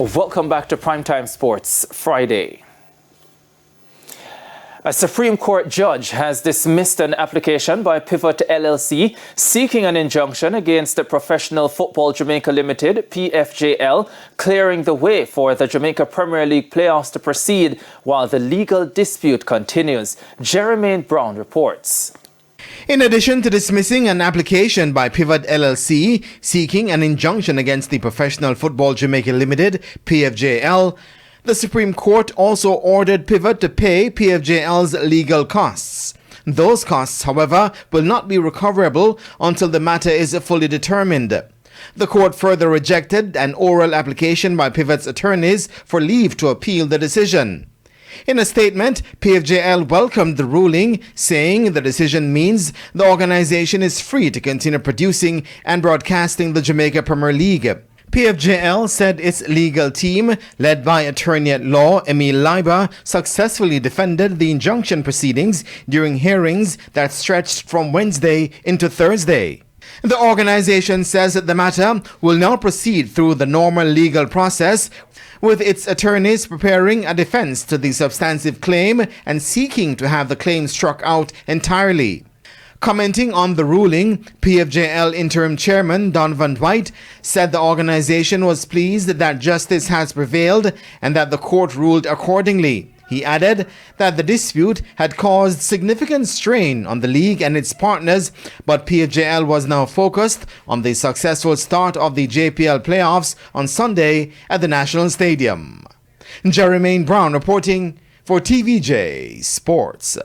Welcome back to Primetime Sports Friday. A Supreme Court judge has dismissed an application by Pivott LLC seeking an injunction against the Professional Football Jamaica Limited, PFJL, clearing the way for the Jamaica Premier League playoffs to proceed while the legal dispute continues. Jermaine Brown reports. In addition to dismissing an application by Pivott LLC seeking an injunction against the Professional Football Jamaica Limited, PFJL, the Supreme Court also ordered Pivott to pay PFJL's legal costs. Those costs, however, will not be recoverable until the matter is fully determined. The court further rejected an oral application by Pivott's attorneys for leave to appeal the decision. In a statement, PFJL welcomed the ruling, saying the decision means the organization is free to continue producing and broadcasting the Jamaica Premier League. PFJL said its legal team, led by attorney at law Emil Leiber, successfully defended the injunction proceedings during hearings that stretched from Wednesday into Thursday. The organization says that the matter will now proceed through the normal legal process, with its attorneys preparing a defense to the substantive claim and seeking to have the claim struck out entirely. Commenting on the ruling, PFJL interim chairman Donovan White said the organization was pleased that justice has prevailed and that the court ruled accordingly. He added that the dispute had caused significant strain on the league and its partners, but PFJL was now focused on the successful start of the JPL playoffs on Sunday at the National Stadium. Jermaine Brown reporting for TVJ Sports.